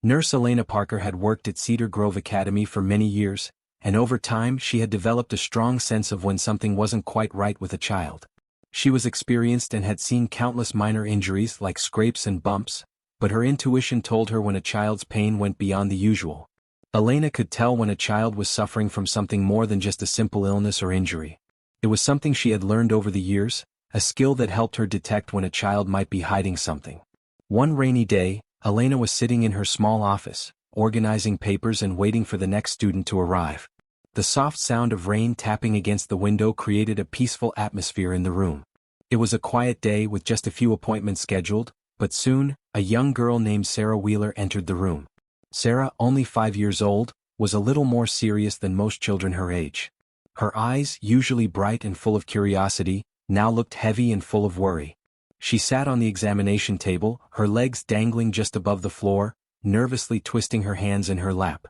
Nurse Elena Parker had worked at Cedar Grove Academy for many years, and over time she had developed a strong sense of when something wasn't quite right with a child. She was experienced and had seen countless minor injuries like scrapes and bumps, but her intuition told her when a child's pain went beyond the usual. Elena could tell when a child was suffering from something more than just a simple illness or injury. It was something she had learned over the years, a skill that helped her detect when a child might be hiding something. One rainy day, Elena was sitting in her small office, organizing papers and waiting for the next student to arrive. The soft sound of rain tapping against the window created a peaceful atmosphere in the room. It was a quiet day with just a few appointments scheduled, but soon, a young girl named Sarah Wheeler entered the room. Sarah, only 5 years old, was a little more serious than most children her age. Her eyes, usually bright and full of curiosity, now looked heavy and full of worry. She sat on the examination table, her legs dangling just above the floor, nervously twisting her hands in her lap.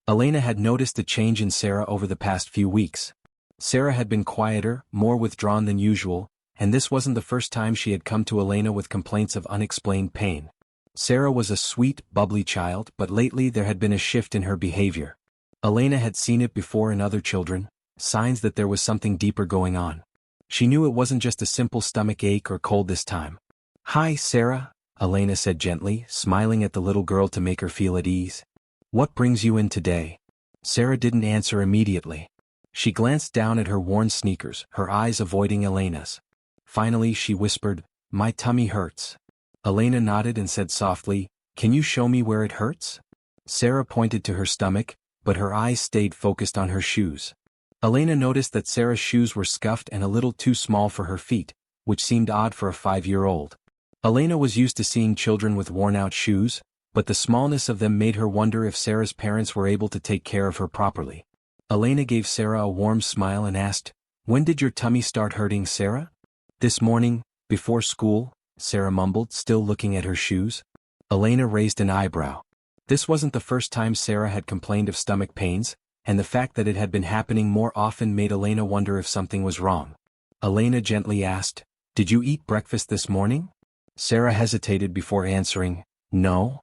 Elena had noticed a change in Sarah over the past few weeks. Sarah had been quieter, more withdrawn than usual, and this wasn't the first time she had come to Elena with complaints of unexplained pain. Sarah was a sweet, bubbly child, but lately there had been a shift in her behavior. Elena had seen it before in other children, signs that there was something deeper going on. She knew it wasn't just a simple stomach ache or cold this time. "Hi, Sarah," Elena said gently, smiling at the little girl to make her feel at ease. "What brings you in today?" Sarah didn't answer immediately. She glanced down at her worn sneakers, her eyes avoiding Elena's. Finally she whispered, "My tummy hurts." Elena nodded and said softly, "Can you show me where it hurts?" Sarah pointed to her stomach, but her eyes stayed focused on her shoes. Elena noticed that Sarah's shoes were scuffed and a little too small for her feet, which seemed odd for a 5-year-old. Elena was used to seeing children with worn-out shoes, but the smallness of them made her wonder if Sarah's parents were able to take care of her properly. Elena gave Sarah a warm smile and asked, "When did your tummy start hurting, Sarah?" "This morning, before school," Sarah mumbled, still looking at her shoes. Elena raised an eyebrow. This wasn't the first time Sarah had complained of stomach pains, and the fact that it had been happening more often made Elena wonder if something was wrong. Elena gently asked, "Did you eat breakfast this morning?" Sarah hesitated before answering, "No."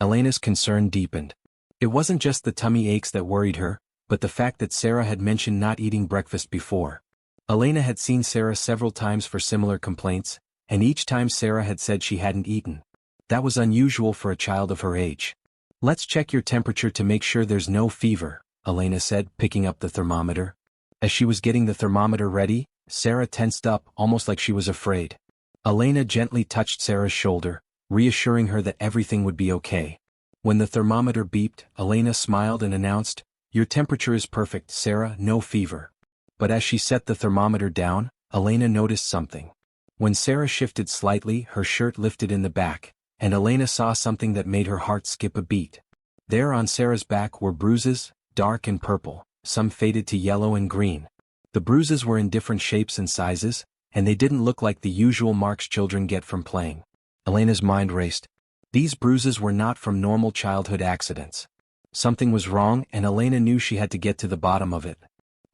Elena's concern deepened. It wasn't just the tummy aches that worried her, but the fact that Sarah had mentioned not eating breakfast before. Elena had seen Sarah several times for similar complaints, and each time Sarah had said she hadn't eaten. That was unusual for a child of her age. "Let's check your temperature to make sure there's no fever," Elena said, picking up the thermometer. As she was getting the thermometer ready, Sarah tensed up, almost like she was afraid. Elena gently touched Sarah's shoulder, reassuring her that everything would be okay. When the thermometer beeped, Elena smiled and announced, "Your temperature is perfect, Sarah, no fever." But as she set the thermometer down, Elena noticed something. When Sarah shifted slightly, her shirt lifted in the back, and Elena saw something that made her heart skip a beat. There on Sarah's back were bruises, dark and purple, some faded to yellow and green. The bruises were in different shapes and sizes, and they didn't look like the usual marks children get from playing. Elena's mind raced. These bruises were not from normal childhood accidents. Something was wrong, and Elena knew she had to get to the bottom of it.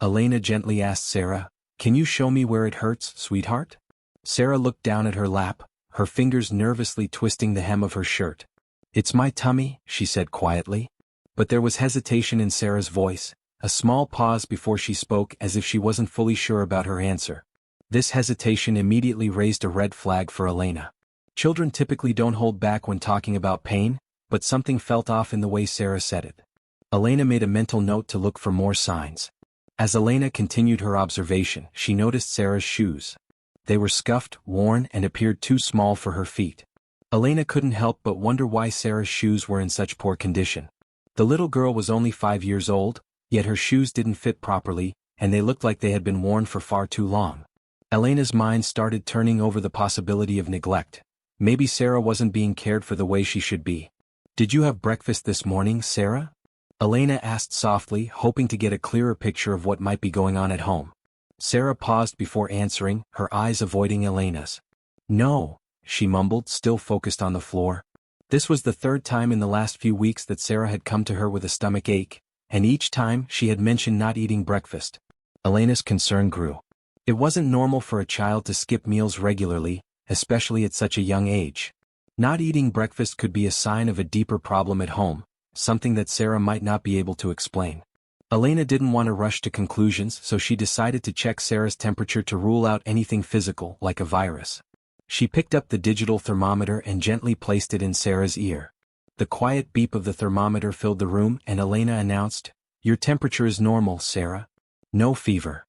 Elena gently asked Sarah, "Can you show me where it hurts, sweetheart?" Sarah looked down at her lap, her fingers nervously twisting the hem of her shirt. "It's my tummy," she said quietly. But there was hesitation in Sarah's voice, a small pause before she spoke as if she wasn't fully sure about her answer. This hesitation immediately raised a red flag for Elena. Children typically don't hold back when talking about pain, but something felt off in the way Sarah said it. Elena made a mental note to look for more signs. As Elena continued her observation, she noticed Sarah's shoes. They were scuffed, worn, and appeared too small for her feet. Elena couldn't help but wonder why Sarah's shoes were in such poor condition. The little girl was only 5 years old, yet her shoes didn't fit properly, and they looked like they had been worn for far too long. Elena's mind started turning over the possibility of neglect. Maybe Sarah wasn't being cared for the way she should be. "Did you have breakfast this morning, Sarah?" Elena asked softly, hoping to get a clearer picture of what might be going on at home. Sarah paused before answering, her eyes avoiding Elena's. "No," she mumbled, still focused on the floor. This was the third time in the last few weeks that Sarah had come to her with a stomach ache, and each time she had mentioned not eating breakfast. Elena's concern grew. It wasn't normal for a child to skip meals regularly, especially at such a young age. Not eating breakfast could be a sign of a deeper problem at home, something that Sarah might not be able to explain. Elena didn't want to rush to conclusions, so she decided to check Sarah's temperature to rule out anything physical, like a virus. She picked up the digital thermometer and gently placed it in Sarah's ear. The quiet beep of the thermometer filled the room, and Elena announced, "Your temperature is normal, Sarah. No fever."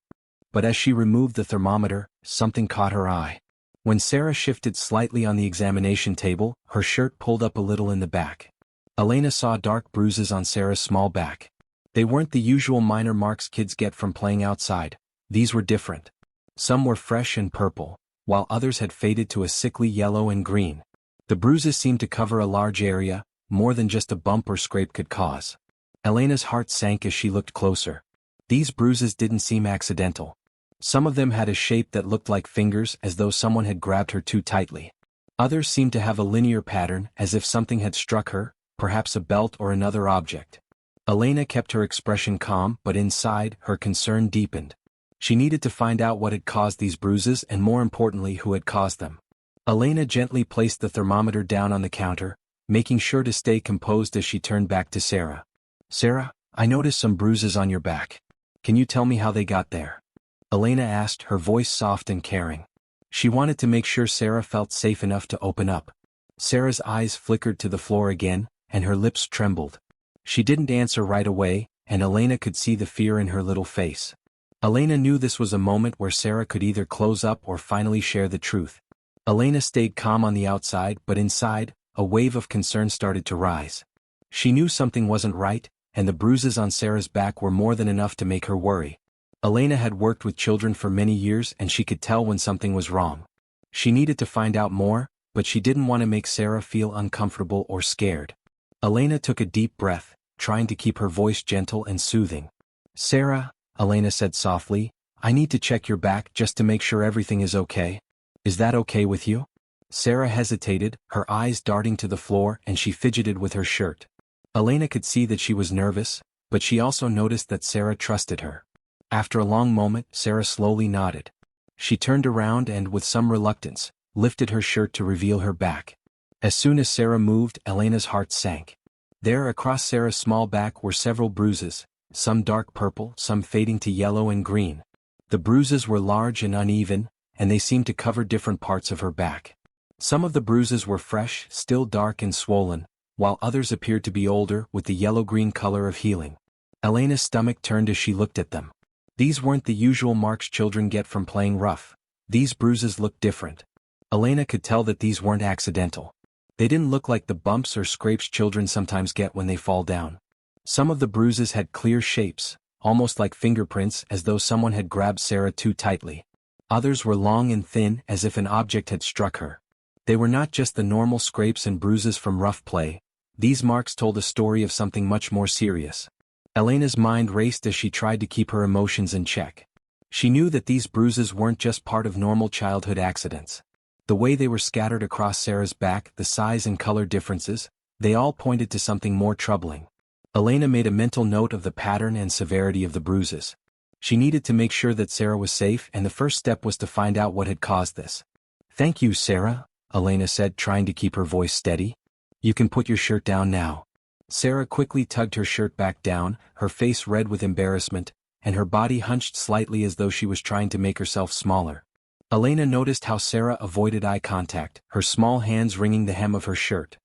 But as she removed the thermometer, something caught her eye. When Sarah shifted slightly on the examination table, her shirt pulled up a little in the back. Elena saw dark bruises on Sarah's small back. They weren't the usual minor marks kids get from playing outside. These were different. Some were fresh and purple, while others had faded to a sickly yellow and green. The bruises seemed to cover a large area, more than just a bump or scrape could cause. Elena's heart sank as she looked closer. These bruises didn't seem accidental. Some of them had a shape that looked like fingers, as though someone had grabbed her too tightly. Others seemed to have a linear pattern, as if something had struck her, perhaps a belt or another object. Elena kept her expression calm, but inside, her concern deepened. She needed to find out what had caused these bruises and, more importantly, who had caused them. Elena gently placed the thermometer down on the counter, making sure to stay composed as she turned back to Sarah. "Sarah, I noticed some bruises on your back. Can you tell me how they got there?" Elena asked, her voice soft and caring. She wanted to make sure Sarah felt safe enough to open up. Sarah's eyes flickered to the floor again, and her lips trembled. She didn't answer right away, and Elena could see the fear in her little face. Elena knew this was a moment where Sarah could either close up or finally share the truth. Elena stayed calm on the outside, but inside, a wave of concern started to rise. She knew something wasn't right, and the bruises on Sarah's back were more than enough to make her worry. Elena had worked with children for many years, and she could tell when something was wrong. She needed to find out more, but she didn't want to make Sarah feel uncomfortable or scared. Elena took a deep breath, trying to keep her voice gentle and soothing. "Sarah," Elena said softly, "I need to check your back just to make sure everything is okay. Is that okay with you?" Sarah hesitated, her eyes darting to the floor, and she fidgeted with her shirt. Elena could see that she was nervous, but she also noticed that Sarah trusted her. After a long moment, Sarah slowly nodded. She turned around and, with some reluctance, lifted her shirt to reveal her back. As soon as Sarah moved, Elena's heart sank. There, across Sarah's small back, were several bruises, some dark purple, some fading to yellow and green. The bruises were large and uneven, and they seemed to cover different parts of her back. Some of the bruises were fresh, still dark and swollen, while others appeared to be older, with the yellow-green color of healing. Elena's stomach turned as she looked at them. These weren't the usual marks children get from playing rough. These bruises looked different. Elena could tell that these weren't accidental. They didn't look like the bumps or scrapes children sometimes get when they fall down. Some of the bruises had clear shapes, almost like fingerprints, as though someone had grabbed Sarah too tightly. Others were long and thin, as if an object had struck her. They were not just the normal scrapes and bruises from rough play. These marks told a story of something much more serious. Elena's mind raced as she tried to keep her emotions in check. She knew that these bruises weren't just part of normal childhood accidents. The way they were scattered across Sarah's back, the size and color differences, they all pointed to something more troubling. Elena made a mental note of the pattern and severity of the bruises. She needed to make sure that Sarah was safe, and the first step was to find out what had caused this. "Thank you, Sarah," Elena said, trying to keep her voice steady. "You can put your shirt down now." Sarah quickly tugged her shirt back down, her face red with embarrassment, and her body hunched slightly as though she was trying to make herself smaller. Elena noticed how Sarah avoided eye contact, her small hands wringing the hem of her shirt.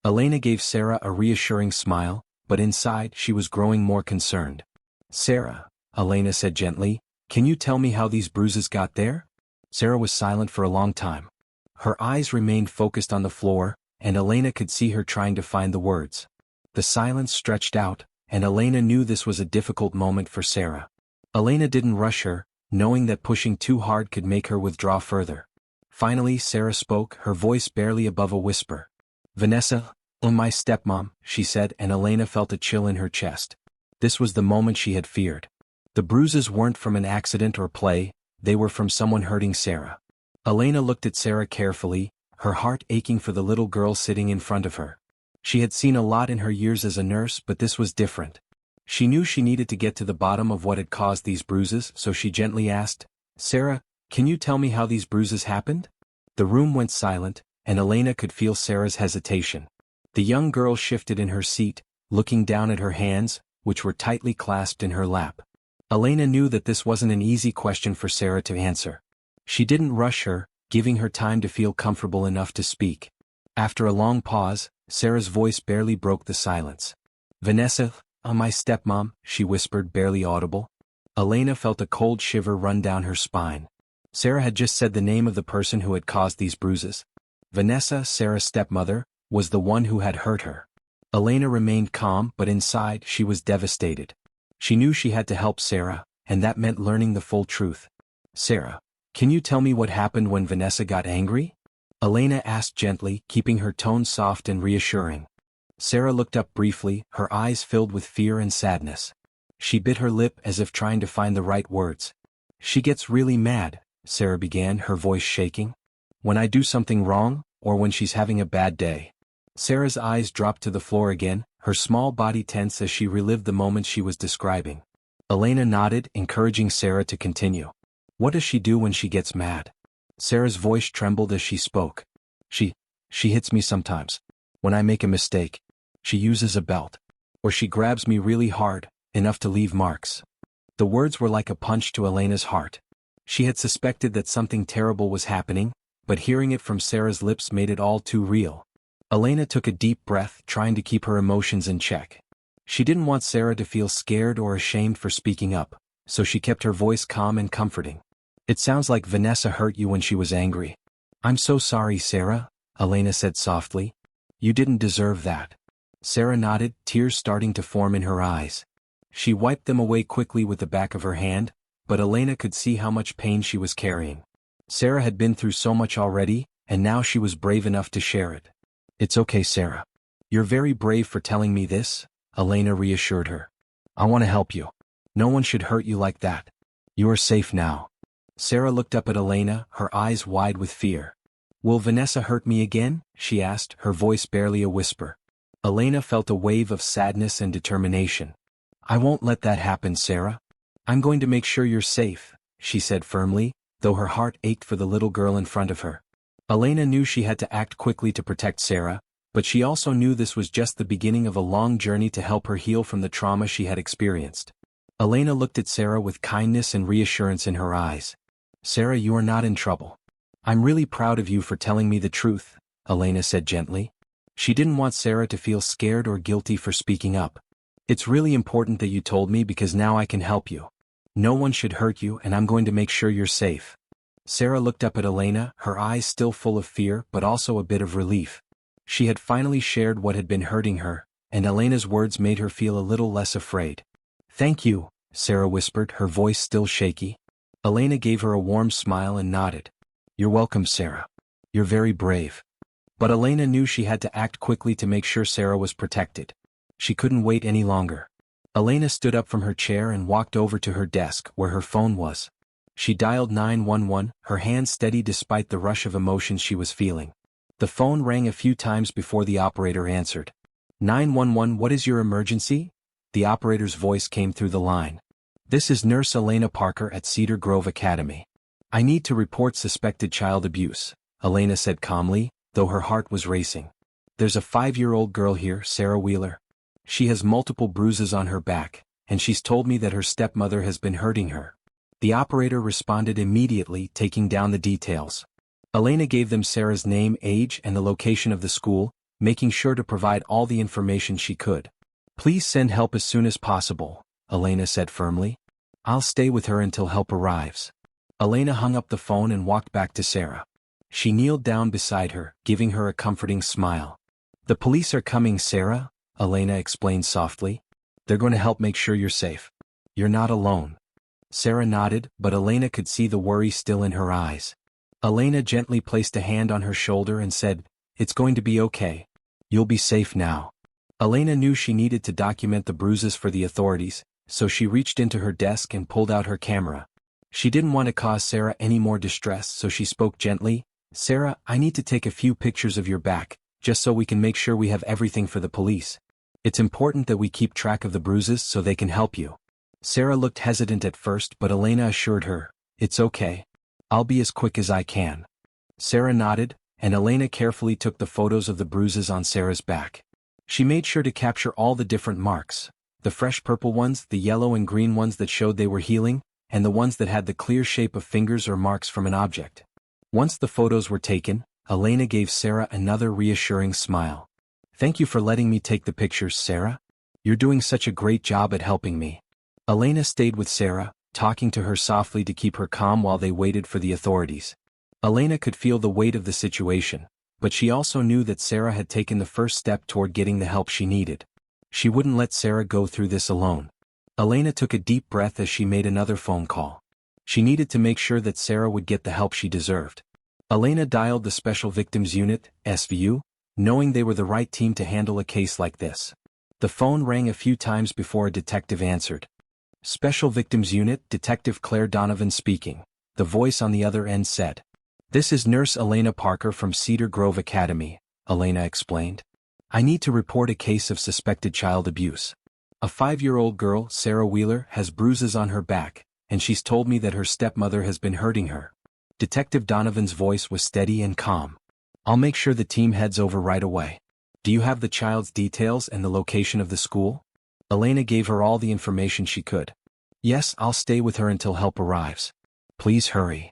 Elena gave Sarah a reassuring smile, but inside she was growing more concerned. "Sarah," Elena said gently, "can you tell me how these bruises got there?" Sarah was silent for a long time. Her eyes remained focused on the floor, and Elena could see her trying to find the words. The silence stretched out, and Elena knew this was a difficult moment for Sarah. Elena didn't rush her, knowing that pushing too hard could make her withdraw further. Finally Sarah spoke, her voice barely above a whisper. "Vanessa, my stepmom," she said, and Elena felt a chill in her chest. This was the moment she had feared. The bruises weren't from an accident or play, they were from someone hurting Sarah. Elena looked at Sarah carefully, her heart aching for the little girl sitting in front of her. She had seen a lot in her years as a nurse, but this was different. She knew she needed to get to the bottom of what had caused these bruises, so she gently asked, "Sarah, can you tell me how these bruises happened?" The room went silent, and Elena could feel Sarah's hesitation. The young girl shifted in her seat, looking down at her hands, which were tightly clasped in her lap. Elena knew that this wasn't an easy question for Sarah to answer. She didn't rush her, giving her time to feel comfortable enough to speak. After a long pause, Sarah's voice barely broke the silence. "Vanessa, my stepmom," she whispered, barely audible. Elena felt a cold shiver run down her spine. Sarah had just said the name of the person who had caused these bruises. Vanessa, Sarah's stepmother, was the one who had hurt her. Elena remained calm, but inside she was devastated. She knew she had to help Sarah, and that meant learning the full truth. "Sarah, can you tell me what happened when Vanessa got angry?" Elena asked gently, keeping her tone soft and reassuring. Sarah looked up briefly, her eyes filled with fear and sadness. She bit her lip as if trying to find the right words. "She gets really mad," Sarah began, her voice shaking. "When I do something wrong, or when she's having a bad day." Sarah's eyes dropped to the floor again, her small body tense as she relived the moment she was describing. Elena nodded, encouraging Sarah to continue. "What does she do when she gets mad?" Sarah's voice trembled as she spoke. She hits me sometimes. When I make a mistake. She uses a belt. Or she grabs me really hard, enough to leave marks." The words were like a punch to Elena's heart. She had suspected that something terrible was happening, but hearing it from Sarah's lips made it all too real. Elena took a deep breath, trying to keep her emotions in check. She didn't want Sarah to feel scared or ashamed for speaking up, so she kept her voice calm and comforting. "It sounds like Vanessa hurt you when she was angry." "I'm so sorry, Sarah," Elena said softly. "You didn't deserve that." Sarah nodded, tears starting to form in her eyes. She wiped them away quickly with the back of her hand, but Elena could see how much pain she was carrying. Sarah had been through so much already, and now she was brave enough to share it. "It's okay, Sarah. You're very brave for telling me this," Elena reassured her. "I want to help you. No one should hurt you like that. You are safe now." Sarah looked up at Elena, her eyes wide with fear. "Will Vanessa hurt me again?" she asked, her voice barely a whisper. Elena felt a wave of sadness and determination. "I won't let that happen, Sarah. I'm going to make sure you're safe," she said firmly, though her heart ached for the little girl in front of her. Elena knew she had to act quickly to protect Sarah, but she also knew this was just the beginning of a long journey to help her heal from the trauma she had experienced. Elena looked at Sarah with kindness and reassurance in her eyes. "Sarah, you are not in trouble. I'm really proud of you for telling me the truth," Elena said gently. She didn't want Sarah to feel scared or guilty for speaking up. "It's really important that you told me because now I can help you. No one should hurt you and I'm going to make sure you're safe." Sarah looked up at Elena, her eyes still full of fear but also a bit of relief. She had finally shared what had been hurting her, and Elena's words made her feel a little less afraid. "Thank you," Sarah whispered, her voice still shaky. Elena gave her a warm smile and nodded. "You're welcome, Sarah. You're very brave." But Elena knew she had to act quickly to make sure Sarah was protected. She couldn't wait any longer. Elena stood up from her chair and walked over to her desk where her phone was. She dialed 911, her hand steady despite the rush of emotions she was feeling. The phone rang a few times before the operator answered. 911, what is your emergency?" The operator's voice came through the line. "This is Nurse Elena Parker at Cedar Grove Academy. I need to report suspected child abuse," Elena said calmly, though her heart was racing. "There's a 5-year-old girl here, Sarah Wheeler. She has multiple bruises on her back, and she's told me that her stepmother has been hurting her." The operator responded immediately, taking down the details. Elena gave them Sarah's name, age, and the location of the school, making sure to provide all the information she could. "Please send help as soon as possible," Elena said firmly. "I'll stay with her until help arrives." Elena hung up the phone and walked back to Sarah. She kneeled down beside her, giving her a comforting smile. "The police are coming, Sarah," Elena explained softly. "They're going to help make sure you're safe. You're not alone." Sarah nodded, but Elena could see the worry still in her eyes. Elena gently placed a hand on her shoulder and said, "It's going to be okay. You'll be safe now." Elena knew she needed to document the bruises for the authorities, so she reached into her desk and pulled out her camera. She didn't want to cause Sarah any more distress, so she spoke gently. "Sarah, I need to take a few pictures of your back, just so we can make sure we have everything for the police. It's important that we keep track of the bruises so they can help you." Sarah looked hesitant at first, but Elena assured her, "It's okay. I'll be as quick as I can." Sarah nodded, and Elena carefully took the photos of the bruises on Sarah's back. She made sure to capture all the different marks, the fresh purple ones, the yellow and green ones that showed they were healing, and the ones that had the clear shape of fingers or marks from an object. Once the photos were taken, Elena gave Sarah another reassuring smile. "Thank you for letting me take the pictures, Sarah. You're doing such a great job at helping me." Elena stayed with Sarah, talking to her softly to keep her calm while they waited for the authorities. Elena could feel the weight of the situation, but she also knew that Sarah had taken the first step toward getting the help she needed. She wouldn't let Sarah go through this alone. Elena took a deep breath as she made another phone call. She needed to make sure that Sarah would get the help she deserved. Elena dialed the Special Victims Unit, SVU, knowing they were the right team to handle a case like this. The phone rang a few times before a detective answered. "Special Victims Unit, Detective Claire Donovan speaking," the voice on the other end said. "This is Nurse Elena Parker from Cedar Grove Academy," Elena explained. "I need to report a case of suspected child abuse. A 5-year-old girl, Sarah Wheeler, has bruises on her back, and she's told me that her stepmother has been hurting her." Detective Donovan's voice was steady and calm. "I'll make sure the team heads over right away. Do you have the child's details and the location of the school?" Elena gave her all the information she could. "Yes, I'll stay with her until help arrives. Please hurry."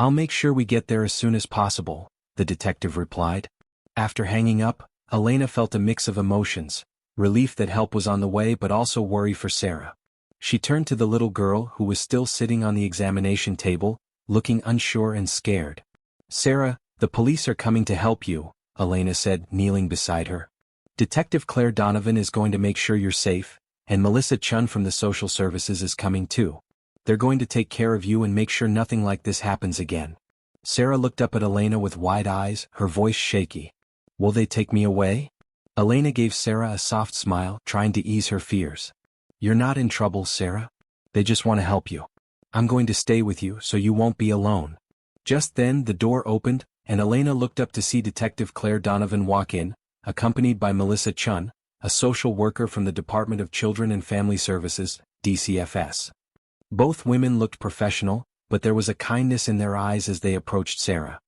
"I'll make sure we get there as soon as possible," the detective replied. After hanging up, Elena felt a mix of emotions, relief that help was on the way but also worry for Sarah. She turned to the little girl who was still sitting on the examination table, looking unsure and scared. "Sarah, the police are coming to help you," Elena said, kneeling beside her. "Detective Claire Donovan is going to make sure you're safe, and Melissa Chun from the social services is coming too. They're going to take care of you and make sure nothing like this happens again." Sarah looked up at Elena with wide eyes, her voice shaky. "Will they take me away?" Elena gave Sarah a soft smile, trying to ease her fears. "You're not in trouble, Sarah. They just want to help you. I'm going to stay with you so you won't be alone." Just then the door opened, and Elena looked up to see Detective Claire Donovan walk in, accompanied by Melissa Chun, a social worker from the Department of Children and Family Services, DCFS. Both women looked professional, but there was a kindness in their eyes as they approached Sarah.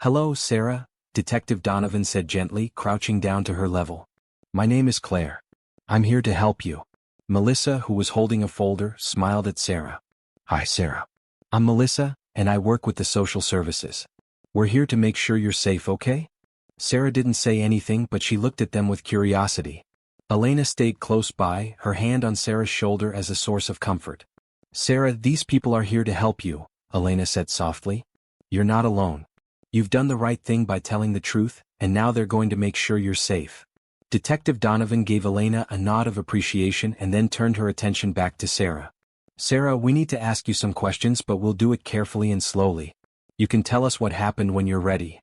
"Hello, Sarah," Detective Donovan said gently, crouching down to her level. "My name is Claire. I'm here to help you." Melissa, who was holding a folder, smiled at Sarah. "Hi, Sarah. I'm Melissa, and I work with the social services. We're here to make sure you're safe, okay?" Sarah didn't say anything, but she looked at them with curiosity. Elena stayed close by, her hand on Sarah's shoulder as a source of comfort. "Sarah, these people are here to help you," Elena said softly. "You're not alone. You've done the right thing by telling the truth, and now they're going to make sure you're safe." Detective Donovan gave Elena a nod of appreciation and then turned her attention back to Sarah. "Sarah, we need to ask you some questions, but we'll do it carefully and slowly. You can tell us what happened when you're ready."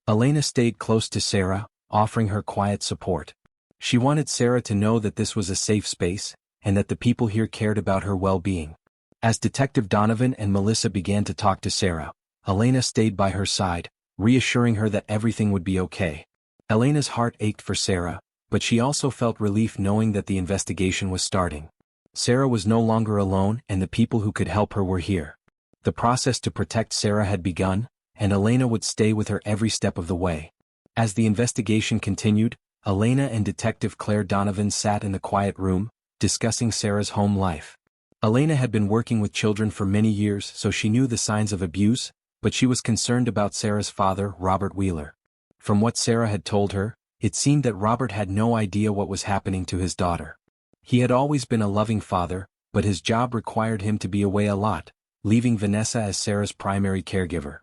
Elena stayed close to Sarah, offering her quiet support. She wanted Sarah to know that this was a safe space, and that the people here cared about her well-being. As Detective Donovan and Melissa began to talk to Sarah, Elena stayed by her side, reassuring her that everything would be okay. Elena's heart ached for Sarah, but she also felt relief knowing that the investigation was starting. Sarah was no longer alone, and the people who could help her were here. The process to protect Sarah had begun, and Elena would stay with her every step of the way. As the investigation continued, Elena and Detective Claire Donovan sat in the quiet room, discussing Sarah's home life. Elena had been working with children for many years, so she knew the signs of abuse, but she was concerned about Sarah's father, Robert Wheeler. From what Sarah had told her, it seemed that Robert had no idea what was happening to his daughter. He had always been a loving father, but his job required him to be away a lot, leaving Vanessa as Sarah's primary caregiver.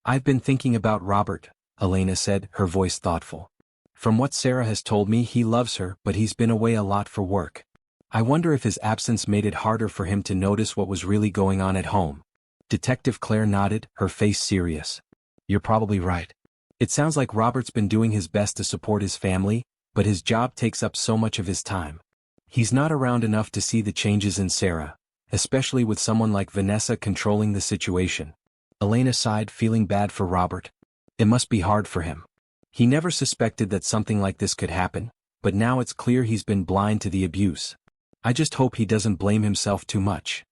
"I've been thinking about Robert," Elena said, her voice thoughtful. "From what Sarah has told me, he loves her, but he's been away a lot for work. I wonder if his absence made it harder for him to notice what was really going on at home." Detective Claire nodded, her face serious. "You're probably right. It sounds like Robert's been doing his best to support his family, but his job takes up so much of his time. He's not around enough to see the changes in Sarah, especially with someone like Vanessa controlling the situation." Elena sighed, feeling bad for Robert. It must be hard for him. He never suspected that something like this could happen, but now it's clear he's been blind to the abuse. "I just hope he doesn't blame himself too much."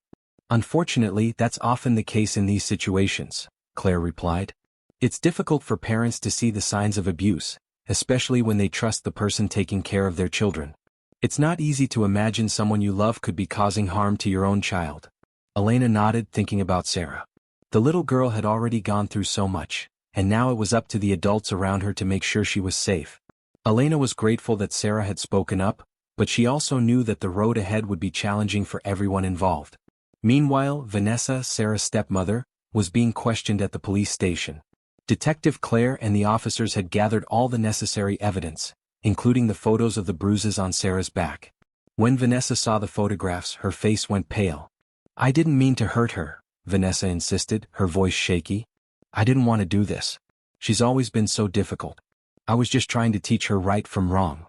"Unfortunately, that's often the case in these situations," Claire replied. It's difficult for parents to see the signs of abuse, especially when they trust the person taking care of their children. It's not easy to imagine someone you love could be causing harm to your own child. Elena nodded, thinking about Sarah. The little girl had already gone through so much, and now it was up to the adults around her to make sure she was safe. Elena was grateful that Sarah had spoken up, but she also knew that the road ahead would be challenging for everyone involved. Meanwhile, Vanessa, Sarah's stepmother, was being questioned at the police station. Detective Claire and the officers had gathered all the necessary evidence, including the photos of the bruises on Sarah's back. When Vanessa saw the photographs, her face went pale. "I didn't mean to hurt her," Vanessa insisted, her voice shaky. "I didn't want to do this. She's always been so difficult. I was just trying to teach her right from wrong."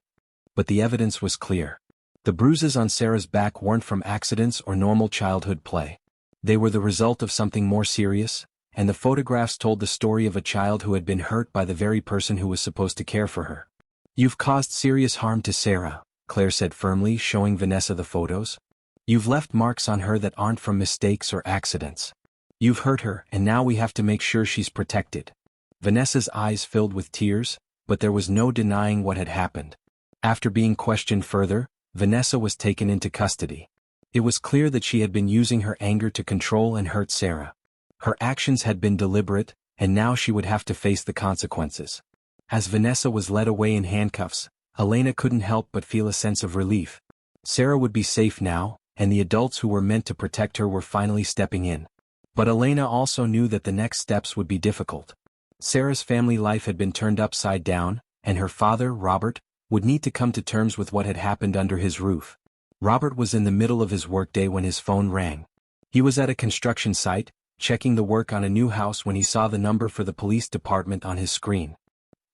But the evidence was clear. The bruises on Sarah's back weren't from accidents or normal childhood play. They were the result of something more serious, and the photographs told the story of a child who had been hurt by the very person who was supposed to care for her. "You've caused serious harm to Sarah," Claire said firmly, showing Vanessa the photos. "You've left marks on her that aren't from mistakes or accidents. You've hurt her, and now we have to make sure she's protected." Vanessa's eyes filled with tears, but there was no denying what had happened. After being questioned further, Vanessa was taken into custody. It was clear that she had been using her anger to control and hurt Sarah. Her actions had been deliberate, and now she would have to face the consequences. As Vanessa was led away in handcuffs, Elena couldn't help but feel a sense of relief. Sarah would be safe now, and the adults who were meant to protect her were finally stepping in. But Elena also knew that the next steps would be difficult. Sarah's family life had been turned upside down, and her father, Robert, would need to come to terms with what had happened under his roof. Robert was in the middle of his workday when his phone rang. He was at a construction site, checking the work on a new house when he saw the number for the police department on his screen.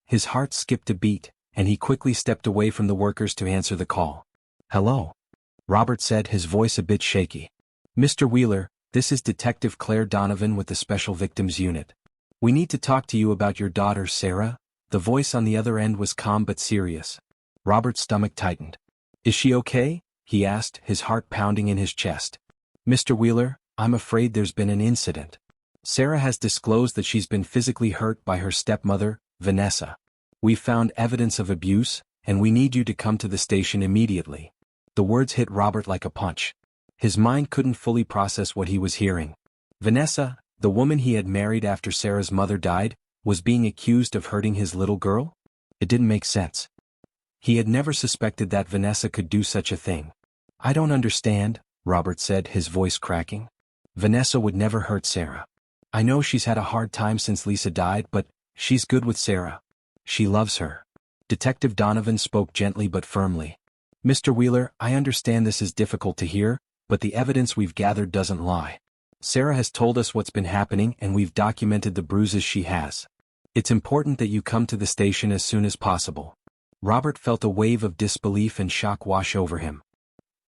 His heart skipped a beat, and he quickly stepped away from the workers to answer the call. "Hello?" Robert said, his voice a bit shaky. "Mr. Wheeler, this is Detective Claire Donovan with the Special Victims Unit. We need to talk to you about your daughter, Sarah." The voice on the other end was calm but serious. Robert's stomach tightened. "Is she okay?" he asked, his heart pounding in his chest. "Mr. Wheeler, I'm afraid there's been an incident. Sarah has disclosed that she's been physically hurt by her stepmother, Vanessa. We found evidence of abuse, and we need you to come to the station immediately." The words hit Robert like a punch. His mind couldn't fully process what he was hearing. Vanessa, the woman he had married after Sarah's mother died, was being accused of hurting his little girl? It didn't make sense. He had never suspected that Vanessa could do such a thing. "I don't understand," Robert said, his voice cracking. "Vanessa would never hurt Sarah. I know she's had a hard time since Lisa died, but she's good with Sarah. She loves her." Detective Donovan spoke gently but firmly. "Mr. Wheeler, I understand this is difficult to hear, but the evidence we've gathered doesn't lie. Sarah has told us what's been happening, and we've documented the bruises she has. It's important that you come to the station as soon as possible." Robert felt a wave of disbelief and shock wash over him.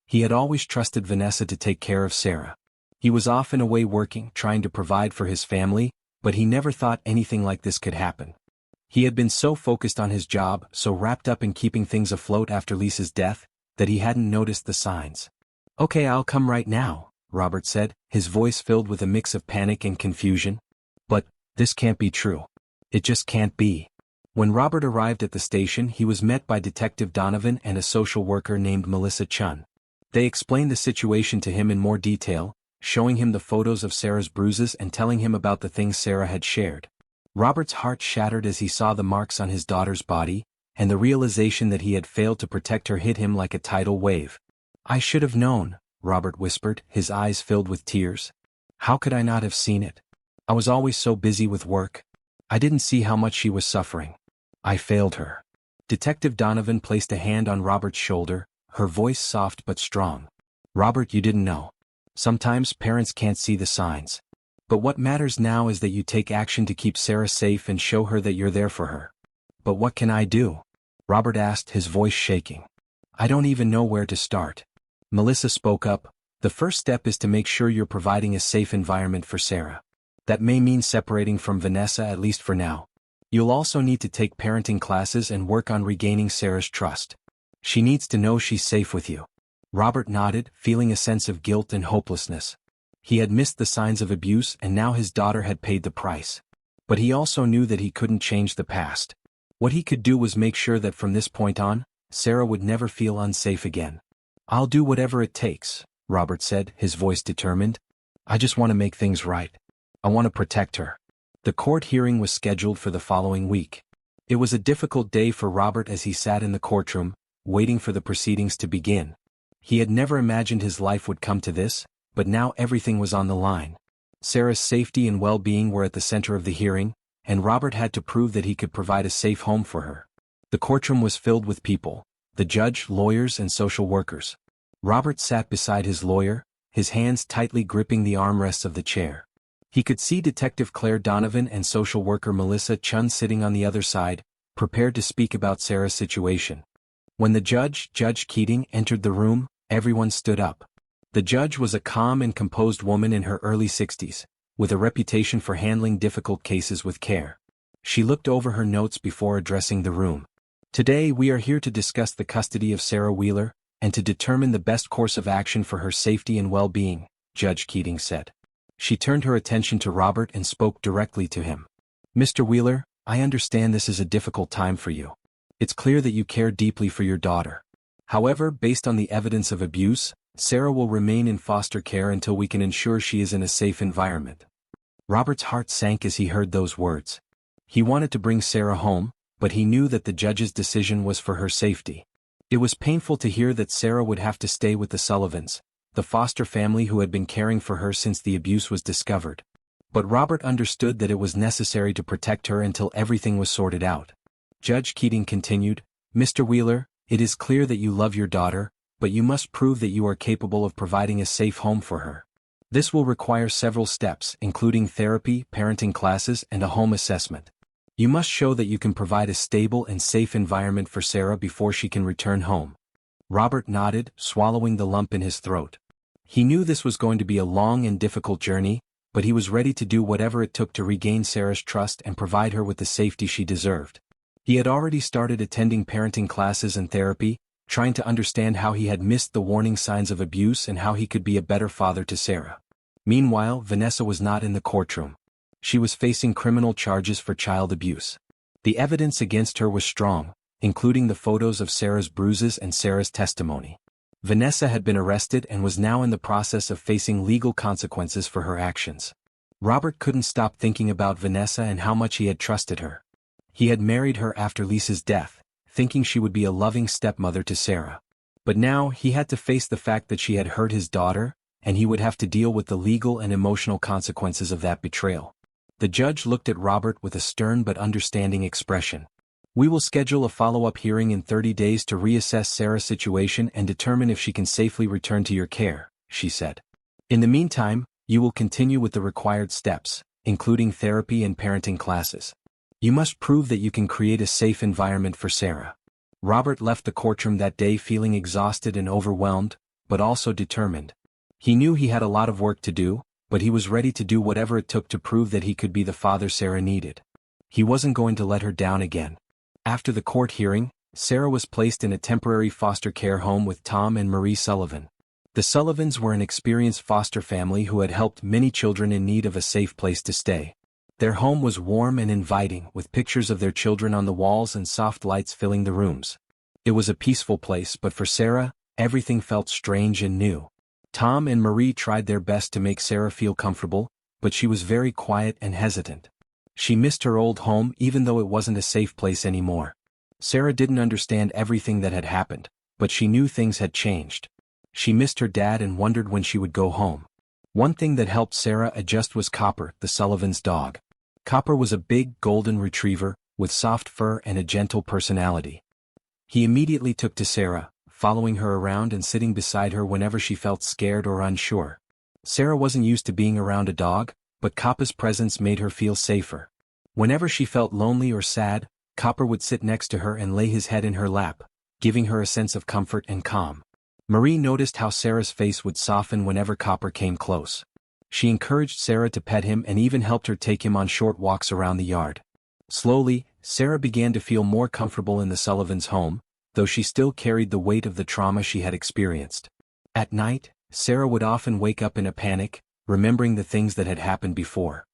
He had always trusted Vanessa to take care of Sarah. He was often away working, trying to provide for his family, but he never thought anything like this could happen. He had been so focused on his job, so wrapped up in keeping things afloat after Lisa's death, that he hadn't noticed the signs. "Okay, I'll come right now," Robert said, his voice filled with a mix of panic and confusion. "But this can't be true. It just can't be." When Robert arrived at the station, he was met by Detective Donovan and a social worker named Melissa Chun. They explained the situation to him in more detail, showing him the photos of Sarah's bruises and telling him about the things Sarah had shared. Robert's heart shattered as he saw the marks on his daughter's body, and the realization that he had failed to protect her hit him like a tidal wave. "I should have known," Robert whispered, his eyes filled with tears. "How could I not have seen it? I was always so busy with work. I didn't see how much she was suffering. I failed her." Detective Donovan placed a hand on Robert's shoulder, her voice soft but strong. "Robert, you didn't know. Sometimes parents can't see the signs. But what matters now is that you take action to keep Sarah safe and show her that you're there for her." "But what can I do?" Robert asked, his voice shaking. "I don't even know where to start." Melissa spoke up. "The first step is to make sure you're providing a safe environment for Sarah. That may mean separating from Vanessa, at least for now. You'll also need to take parenting classes and work on regaining Sarah's trust. She needs to know she's safe with you." Robert nodded, feeling a sense of guilt and hopelessness. He had missed the signs of abuse, and now his daughter had paid the price. But he also knew that he couldn't change the past. What he could do was make sure that from this point on, Sarah would never feel unsafe again. "I'll do whatever it takes," Robert said, his voice determined. "I just want to make things right. I want to protect her." The court hearing was scheduled for the following week. It was a difficult day for Robert as he sat in the courtroom, waiting for the proceedings to begin. He had never imagined his life would come to this, but now everything was on the line. Sarah's safety and well-being were at the center of the hearing, and Robert had to prove that he could provide a safe home for her. The courtroom was filled with people: the judge, lawyers, and social workers. Robert sat beside his lawyer, his hands tightly gripping the armrests of the chair. He could see Detective Claire Donovan and social worker Melissa Chun sitting on the other side, prepared to speak about Sarah's situation. When the judge, Judge Keating, entered the room, everyone stood up. The judge was a calm and composed woman in her early 60s, with a reputation for handling difficult cases with care. She looked over her notes before addressing the room. "Today we are here to discuss the custody of Sarah Wheeler, and to determine the best course of action for her safety and well-being," Judge Keating said. She turned her attention to Robert and spoke directly to him. "Mr. Wheeler, I understand this is a difficult time for you. It's clear that you care deeply for your daughter. However, based on the evidence of abuse, Sarah will remain in foster care until we can ensure she is in a safe environment." Robert's heart sank as he heard those words. He wanted to bring Sarah home, but he knew that the judge's decision was for her safety. It was painful to hear that Sarah would have to stay with the Sullivans, the foster family who had been caring for her since the abuse was discovered. But Robert understood that it was necessary to protect her until everything was sorted out. Judge Keating continued, "Mr. Wheeler, it is clear that you love your daughter, but you must prove that you are capable of providing a safe home for her. This will require several steps, including therapy, parenting classes, and a home assessment. You must show that you can provide a stable and safe environment for Sarah before she can return home." Robert nodded, swallowing the lump in his throat. He knew this was going to be a long and difficult journey, but he was ready to do whatever it took to regain Sarah's trust and provide her with the safety she deserved. He had already started attending parenting classes and therapy, trying to understand how he had missed the warning signs of abuse and how he could be a better father to Sarah. Meanwhile, Vanessa was not in the courtroom. She was facing criminal charges for child abuse. The evidence against her was strong, including the photos of Sarah's bruises and Sarah's testimony. Vanessa had been arrested and was now in the process of facing legal consequences for her actions. Robert couldn't stop thinking about Vanessa and how much he had trusted her. He had married her after Lisa's death, thinking she would be a loving stepmother to Sarah. But now he had to face the fact that she had hurt his daughter, and he would have to deal with the legal and emotional consequences of that betrayal. The judge looked at Robert with a stern but understanding expression. "We will schedule a follow-up hearing in 30 days to reassess Sarah's situation and determine if she can safely return to your care," she said. "In the meantime, you will continue with the required steps, including therapy and parenting classes. You must prove that you can create a safe environment for Sarah." Robert left the courtroom that day feeling exhausted and overwhelmed, but also determined. He knew he had a lot of work to do, but he was ready to do whatever it took to prove that he could be the father Sarah needed. He wasn't going to let her down again. After the court hearing, Sarah was placed in a temporary foster care home with Tom and Marie Sullivan. The Sullivans were an experienced foster family who had helped many children in need of a safe place to stay. Their home was warm and inviting, with pictures of their children on the walls and soft lights filling the rooms. It was a peaceful place, but for Sarah, everything felt strange and new. Tom and Marie tried their best to make Sarah feel comfortable, but she was very quiet and hesitant. She missed her old home even though it wasn't a safe place anymore. Sarah didn't understand everything that had happened, but she knew things had changed. She missed her dad and wondered when she would go home. One thing that helped Sarah adjust was Copper, the Sullivans' dog. Copper was a big golden retriever, with soft fur and a gentle personality. He immediately took to Sarah, following her around and sitting beside her whenever she felt scared or unsure. Sarah wasn't used to being around a dog, but Copper's presence made her feel safer. Whenever she felt lonely or sad, Copper would sit next to her and lay his head in her lap, giving her a sense of comfort and calm. Marie noticed how Sarah's face would soften whenever Copper came close. She encouraged Sarah to pet him and even helped her take him on short walks around the yard. Slowly, Sarah began to feel more comfortable in the Sullivans' home, though she still carried the weight of the trauma she had experienced. At night, Sarah would often wake up in a panic, remembering the things that had happened before.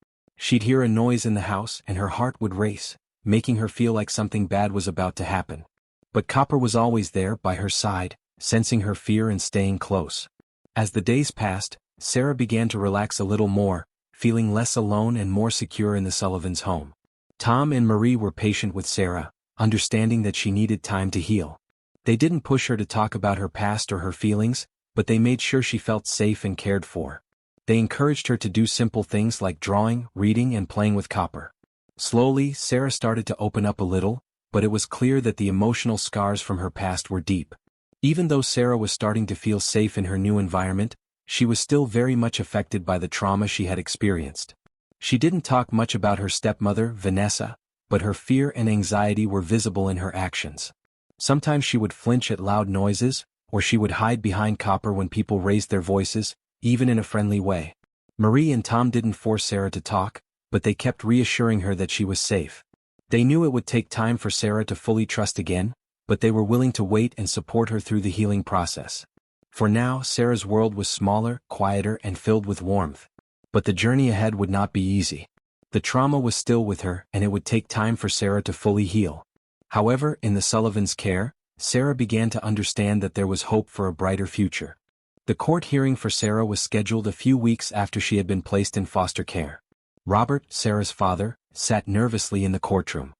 She'd hear a noise in the house and her heart would race, making her feel like something bad was about to happen. But Copper was always there by her side, sensing her fear and staying close. As the days passed, Sarah began to relax a little more, feeling less alone and more secure in the Sullivans' home. Tom and Marie were patient with Sarah, understanding that she needed time to heal. They didn't push her to talk about her past or her feelings, but they made sure she felt safe and cared for. They encouraged her to do simple things like drawing, reading, and playing with Copper. Slowly, Sarah started to open up a little, but it was clear that the emotional scars from her past were deep. Even though Sarah was starting to feel safe in her new environment, she was still very much affected by the trauma she had experienced. She didn't talk much about her stepmother, Vanessa, but her fear and anxiety were visible in her actions. Sometimes she would flinch at loud noises, or she would hide behind Copper when people raised their voices, even in a friendly way. Marie and Tom didn't force Sarah to talk, but they kept reassuring her that she was safe. They knew it would take time for Sarah to fully trust again, but they were willing to wait and support her through the healing process. For now, Sarah's world was smaller, quieter, and filled with warmth. But the journey ahead would not be easy. The trauma was still with her, and it would take time for Sarah to fully heal. However, in the Sullivans' care, Sarah began to understand that there was hope for a brighter future. The court hearing for Sarah was scheduled a few weeks after she had been placed in foster care. Robert, Sarah's father, sat nervously in the courtroom.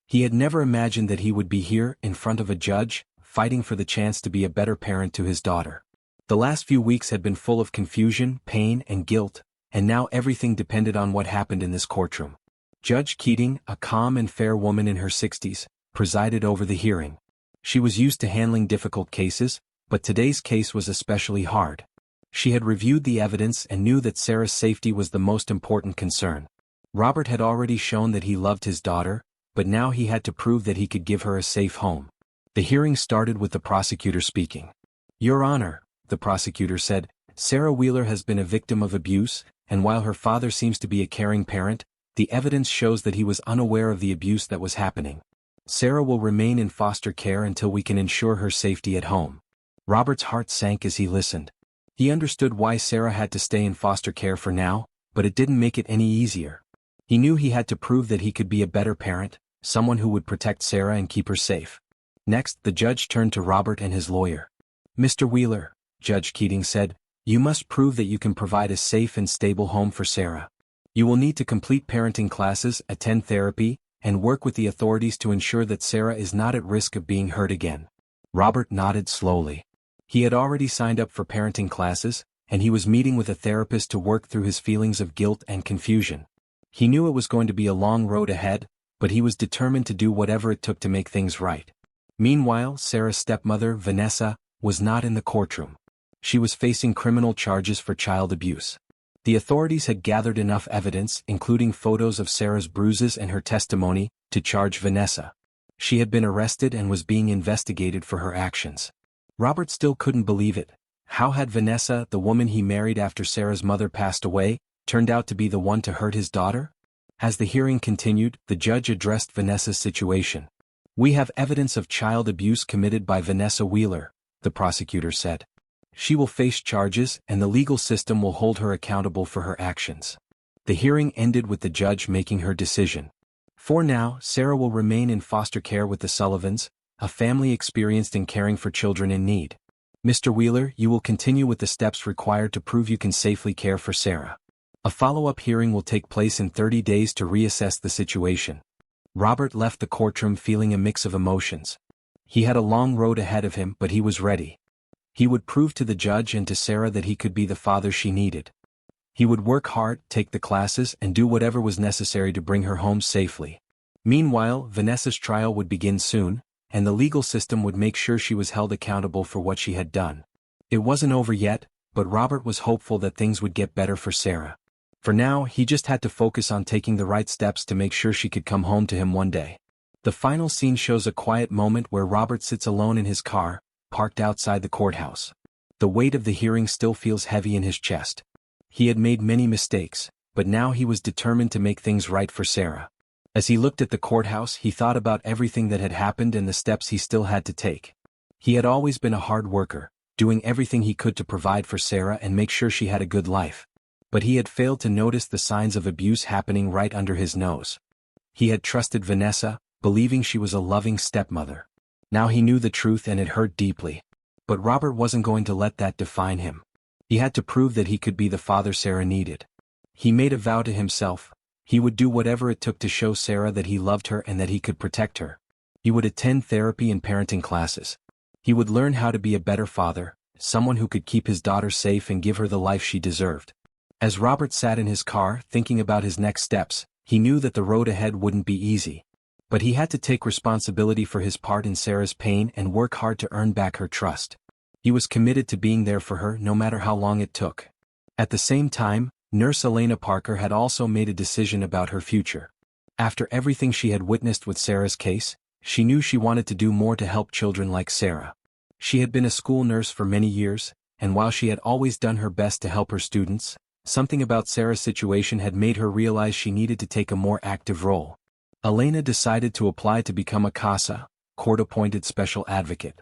He had never imagined that he would be here, in front of a judge, fighting for the chance to be a better parent to his daughter. The last few weeks had been full of confusion, pain, and guilt, and now everything depended on what happened in this courtroom. Judge Keating, a calm and fair woman in her 60s, presided over the hearing. She was used to handling difficult cases, but today's case was especially hard. She had reviewed the evidence and knew that Sarah's safety was the most important concern. Robert had already shown that he loved his daughter, but now he had to prove that he could give her a safe home. The hearing started with the prosecutor speaking. "Your Honor," the prosecutor said, "Sarah Wheeler has been a victim of abuse, and while her father seems to be a caring parent, the evidence shows that he was unaware of the abuse that was happening. Sarah will remain in foster care until we can ensure her safety at home." Robert's heart sank as he listened. He understood why Sarah had to stay in foster care for now, but it didn't make it any easier. He knew he had to prove that he could be a better parent, someone who would protect Sarah and keep her safe. Next, the judge turned to Robert and his lawyer. "Mr. Wheeler," Judge Keating said, "you must prove that you can provide a safe and stable home for Sarah. You will need to complete parenting classes, attend therapy, and work with the authorities to ensure that Sarah is not at risk of being hurt again." Robert nodded slowly. He had already signed up for parenting classes, and he was meeting with a therapist to work through his feelings of guilt and confusion. He knew it was going to be a long road ahead, but he was determined to do whatever it took to make things right. Meanwhile, Sarah's stepmother, Vanessa, was not in the courtroom. She was facing criminal charges for child abuse. The authorities had gathered enough evidence, including photos of Sarah's bruises and her testimony, to charge Vanessa. She had been arrested and was being investigated for her actions. Robert still couldn't believe it. How had Vanessa, the woman he married after Sarah's mother passed away, turned out to be the one to hurt his daughter? As the hearing continued, the judge addressed Vanessa's situation. "We have evidence of child abuse committed by Vanessa Wheeler," the prosecutor said. "She will face charges, and the legal system will hold her accountable for her actions." The hearing ended with the judge making her decision. For now, Sarah will remain in foster care with the Sullivans, a family experienced in caring for children in need. "Mr. Wheeler, you will continue with the steps required to prove you can safely care for Sarah. A follow-up hearing will take place in 30 days to reassess the situation." Robert left the courtroom feeling a mix of emotions. He had a long road ahead of him, but he was ready. He would prove to the judge and to Sarah that he could be the father she needed. He would work hard, take the classes, and do whatever was necessary to bring her home safely. Meanwhile, Vanessa's trial would begin soon, and the legal system would make sure she was held accountable for what she had done. It wasn't over yet, but Robert was hopeful that things would get better for Sarah. For now, he just had to focus on taking the right steps to make sure she could come home to him one day. The final scene shows a quiet moment where Robert sits alone in his car, parked outside the courthouse. The weight of the hearing still feels heavy in his chest. He had made many mistakes, but now he was determined to make things right for Sarah. As he looked at the courthouse, he thought about everything that had happened and the steps he still had to take. He had always been a hard worker, doing everything he could to provide for Sarah and make sure she had a good life. But he had failed to notice the signs of abuse happening right under his nose. He had trusted Vanessa, believing she was a loving stepmother. Now he knew the truth and it hurt deeply. But Robert wasn't going to let that define him. He had to prove that he could be the father Sarah needed. He made a vow to himself. He would do whatever it took to show Sarah that he loved her and that he could protect her. He would attend therapy and parenting classes. He would learn how to be a better father, someone who could keep his daughter safe and give her the life she deserved. As Robert sat in his car thinking about his next steps, he knew that the road ahead wouldn't be easy. But he had to take responsibility for his part in Sarah's pain and work hard to earn back her trust. He was committed to being there for her no matter how long it took. At the same time, Nurse Elena Parker had also made a decision about her future. After everything she had witnessed with Sarah's case, she knew she wanted to do more to help children like Sarah. She had been a school nurse for many years, and while she had always done her best to help her students, something about Sarah's situation had made her realize she needed to take a more active role. Elena decided to apply to become a CASA, court-appointed special advocate.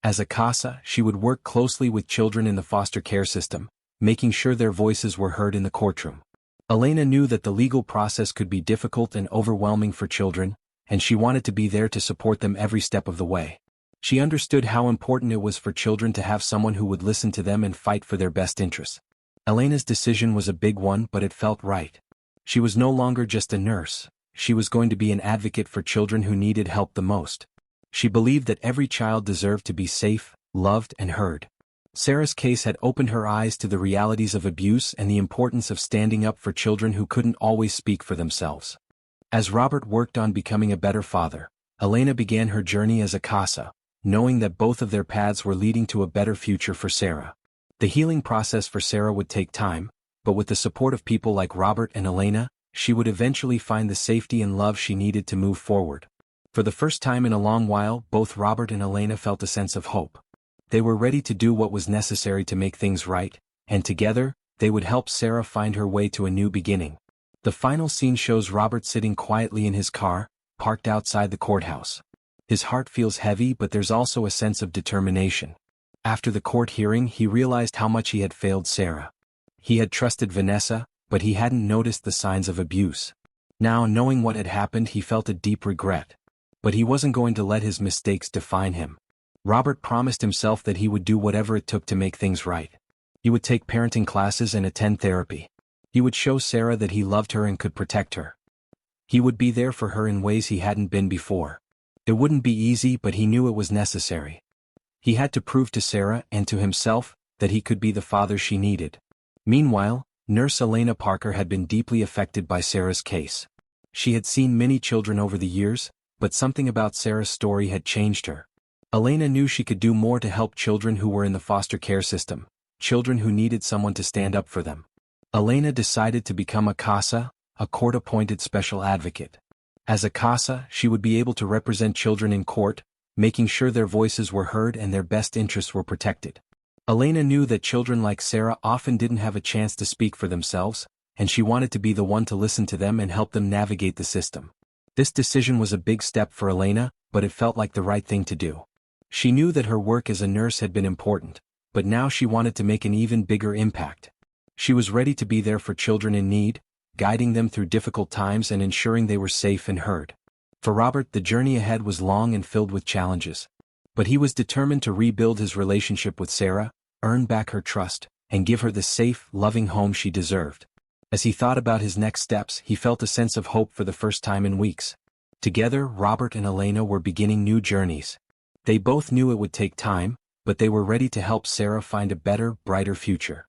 As a CASA, she would work closely with children in the foster care system, making sure their voices were heard in the courtroom. Elena knew that the legal process could be difficult and overwhelming for children, and she wanted to be there to support them every step of the way. She understood how important it was for children to have someone who would listen to them and fight for their best interests. Elena's decision was a big one, but it felt right. She was no longer just a nurse. She was going to be an advocate for children who needed help the most. She believed that every child deserved to be safe, loved, and heard. Sarah's case had opened her eyes to the realities of abuse and the importance of standing up for children who couldn't always speak for themselves. As Robert worked on becoming a better father, Elena began her journey as a CASA, knowing that both of their paths were leading to a better future for Sarah. The healing process for Sarah would take time, but with the support of people like Robert and Elena, she would eventually find the safety and love she needed to move forward. For the first time in a long while, both Robert and Elena felt a sense of hope. They were ready to do what was necessary to make things right, and together, they would help Sarah find her way to a new beginning. The final scene shows Robert sitting quietly in his car, parked outside the courthouse. His heart feels heavy, but there's also a sense of determination. After the court hearing, he realized how much he had failed Sarah. He had trusted Vanessa, but he hadn't noticed the signs of abuse. Now, knowing what had happened, he felt a deep regret. But he wasn't going to let his mistakes define him. Robert promised himself that he would do whatever it took to make things right. He would take parenting classes and attend therapy. He would show Sarah that he loved her and could protect her. He would be there for her in ways he hadn't been before. It wouldn't be easy, but he knew it was necessary. He had to prove to Sarah and to himself that he could be the father she needed. Meanwhile, Nurse Elena Parker had been deeply affected by Sarah's case. She had seen many children over the years, but something about Sarah's story had changed her. Elena knew she could do more to help children who were in the foster care system, children who needed someone to stand up for them. Elena decided to become a CASA, a court-appointed special advocate. As a CASA, she would be able to represent children in court, making sure their voices were heard and their best interests were protected. Elena knew that children like Sarah often didn't have a chance to speak for themselves, and she wanted to be the one to listen to them and help them navigate the system. This decision was a big step for Elena, but it felt like the right thing to do. She knew that her work as a nurse had been important, but now she wanted to make an even bigger impact. She was ready to be there for children in need, guiding them through difficult times and ensuring they were safe and heard. For Robert, the journey ahead was long and filled with challenges. But he was determined to rebuild his relationship with Sarah, earn back her trust, and give her the safe, loving home she deserved. As he thought about his next steps, he felt a sense of hope for the first time in weeks. Together, Robert and Elena were beginning new journeys. They both knew it would take time, but they were ready to help Sarah find a better, brighter future.